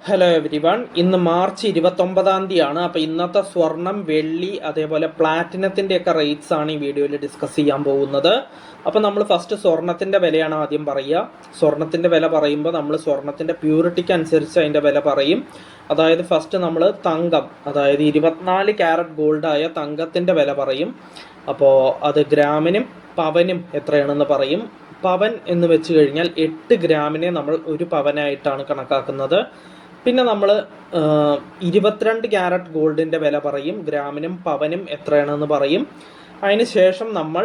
Hello every one. ഇന്ന് March 29-ാം തീയതിയാണ്. അപ്പോൾ ഇന്നത്തെ സ്വർണം, വെള്ളി, അതേപോലെ പ്ലാറ്റിനത്തിൻ്റെയൊക്കെ റേറ്റ്സ് ആണ് ഈ വീഡിയോയിൽ ഡിസ്കസ് ചെയ്യാൻ പോകുന്നത്. അപ്പോൾ നമ്മൾ ഫസ്റ്റ് സ്വർണത്തിൻ്റെ വിലയാണ് ആദ്യം പറയുക. സ്വർണത്തിൻ്റെ വില പറയുമ്പോൾ നമ്മൾ സ്വർണത്തിൻ്റെ പ്യൂരിറ്റിക്ക് അനുസരിച്ച് അതിൻ്റെ വില പറയും. അതായത് ഫസ്റ്റ് നമ്മൾ തങ്കം, അതായത് 24 ക്യാരറ്റ് ഗോൾഡായ തങ്കത്തിൻ്റെ വില പറയും. അപ്പോൾ അത് ഗ്രാമിനും പവനും എത്രയാണെന്ന് പറയും. പവൻ എന്ന് വെച്ച് കഴിഞ്ഞാൽ 8 ഗ്രാമിനെ നമ്മൾ ഒരു പവനായിട്ടാണ് കണക്കാക്കുന്നത്. പിന്നെ നമ്മൾ 22 ക്യാരറ്റ് ഗോൾഡിൻ്റെ വില പറയും. ഗ്രാമിനും പവനും എത്രയാണെന്ന് പറയും. അതിന് ശേഷം നമ്മൾ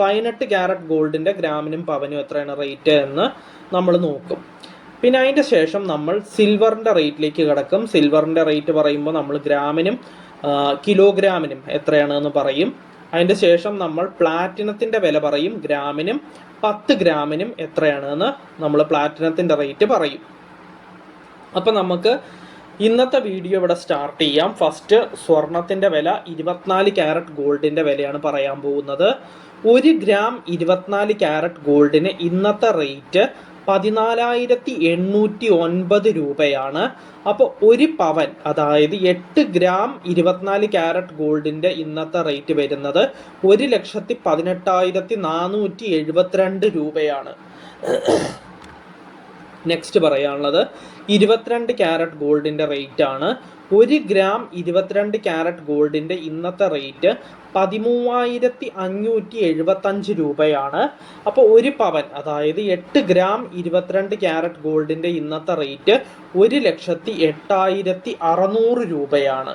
18 ക്യാരറ്റ് ഗോൾഡിൻ്റെ ഗ്രാമിനും പവനും എത്രയാണ് റേറ്റ് എന്ന് നമ്മൾ നോക്കും. പിന്നെ അതിൻ്റെ ശേഷം നമ്മൾ സിൽവറിൻ്റെ റേറ്റിലേക്ക് കിടക്കും. സിൽവറിൻ്റെ റേറ്റ് പറയുമ്പോൾ നമ്മൾ ഗ്രാമിനും കിലോഗ്രാമിനും എത്രയാണെന്ന് പറയും. അതിൻ്റെ ശേഷം നമ്മൾ പ്ലാറ്റിനത്തിൻ്റെ വില പറയും. ഗ്രാമിനും 10 ഗ്രാമിനും എത്രയാണെന്ന് നമ്മൾ പ്ലാറ്റിനത്തിൻ്റെ റേറ്റ് പറയും. അപ്പം നമുക്ക് ഇന്നത്തെ വീഡിയോ ഇവിടെ സ്റ്റാർട്ട് ചെയ്യാം. ഫസ്റ്റ് സ്വർണത്തിൻ്റെ വില 24 ക്യാരറ്റ് ഗോൾഡിൻ്റെ വിലയാണ് പറയാൻ പോകുന്നത്. 1 ഗ്രാം 24 ക്യാരറ്റ് ഗോൾഡിന് ഇന്നത്തെ റേറ്റ് 14,809 രൂപയാണ്. അപ്പോൾ ഒരു പവൻ, അതായത് 8 ഗ്രാം 24 ക്യാരറ്റ് ഗോൾഡിൻ്റെ ഇന്നത്തെ റേറ്റ് വരുന്നത് 1,18,472 രൂപയാണ്. നെക്സ്റ്റ് പറയാനുള്ളത് 22 ക്യാരറ്റ് ഗോൾഡിൻ്റെ റേറ്റ് ആണ്. 1 ഗ്രാം 22 ക്യാരറ്റ് ഗോൾഡിൻ്റെ ഇന്നത്തെ റേറ്റ് 13,575 രൂപയാണ്. അപ്പോൾ ഒരു പവൻ, അതായത് 8 ഗ്രാം 22 ക്യാരറ്റ് ഗോൾഡിൻ്റെ ഇന്നത്തെ റേറ്റ് 1,08,600 രൂപയാണ്.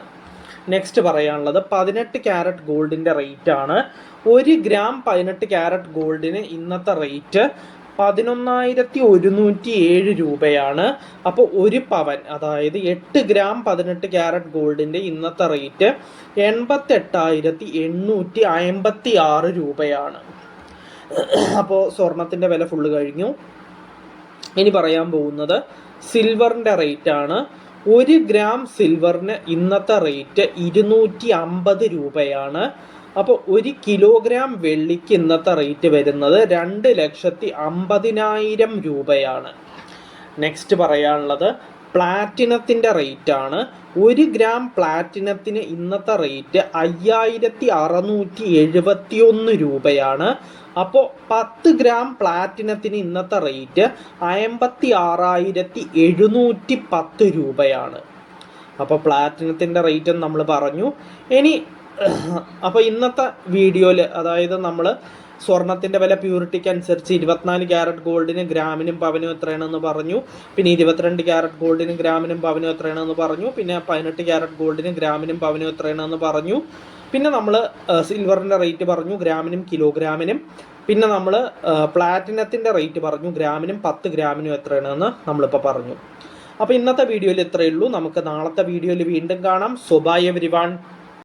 നെക്സ്റ്റ് പറയാനുള്ളത് 18 ക്യാരറ്റ് ഗോൾഡിൻ്റെ റേറ്റ് ആണ്. 1 ഗ്രാം 18 ക്യാരറ്റ് ഗോൾഡിന് ഇന്നത്തെ റേറ്റ് 11,107 രൂപയാണ്. അപ്പോൾ ഒരു പവൻ, അതായത് 8 ഗ്രാം 18 ക്യാരറ്റ് ഗോൾഡിൻ്റെ ഇന്നത്തെ റേറ്റ് 88,856 രൂപയാണ്. അപ്പോൾ സ്വർണത്തിൻ്റെ വില ഫുള്ള് കഴിഞ്ഞു. ഇനി പറയാൻ പോകുന്നത് സിൽവറിൻ്റെ റേറ്റ് ആണ്. 1 ഗ്രാം സിൽവറിന് ഇന്നത്തെ റേറ്റ് 250 രൂപയാണ്. അപ്പോൾ 1 കിലോഗ്രാം വെള്ളിക്ക് ഇന്നത്തെ റേറ്റ് വരുന്നത് 2,50,000 രൂപയാണ്. നെക്സ്റ്റ് പറയാനുള്ളത് പ്ലാറ്റിനത്തിൻ്റെ റേറ്റ് ആണ്. 1 ഗ്രാം പ്ലാറ്റിനത്തിന് ഇന്നത്തെ റേറ്റ് 5,671 രൂപയാണ്. അപ്പോൾ 10 ഗ്രാം പ്ലാറ്റിനത്തിന് ഇന്നത്തെ റേറ്റ് 56,710 രൂപയാണ്. അപ്പോൾ പ്ലാറ്റിനത്തിൻ്റെ റേറ്റ് നമ്മൾ പറഞ്ഞു. ഇനി അപ്പോൾ ഇന്നത്തെ വീഡിയോയിൽ, അതായത് നമ്മൾ സ്വർണത്തിൻ്റെ വില പ്യൂരിറ്റിക്ക് അനുസരിച്ച് 24 ക്യാരറ്റ് ഗോൾഡിന് ഗ്രാമിനും പവനും എത്രയാണെന്ന് പറഞ്ഞു. പിന്നെ 22 ക്യാരറ്റ് ഗോൾഡിന് ഗ്രാമിനും പവനും എത്രയാണെന്ന് പറഞ്ഞു. പിന്നെ 18 ക്യാരറ്റ് ഗോൾഡിന് ഗ്രാമിനും പവനും എത്രയാണെന്ന് പറഞ്ഞു. പിന്നെ നമ്മൾ സിൽവറിൻ്റെ റേറ്റ് പറഞ്ഞു, ഗ്രാമിനും കിലോഗ്രാമിനും. പിന്നെ നമ്മൾ പ്ലാറ്റിനത്തിൻ്റെ റേറ്റ് പറഞ്ഞു, ഗ്രാമിനും 10 ഗ്രാമിനും എത്രയാണെന്ന് നമ്മളിപ്പോൾ പറഞ്ഞു. അപ്പോൾ ഇന്നത്തെ വീഡിയോയിൽ ഇത്രയേ ഉള്ളൂ. നമുക്ക് നാളത്തെ വീഡിയോയിൽ വീണ്ടും കാണാം. So bye everyone.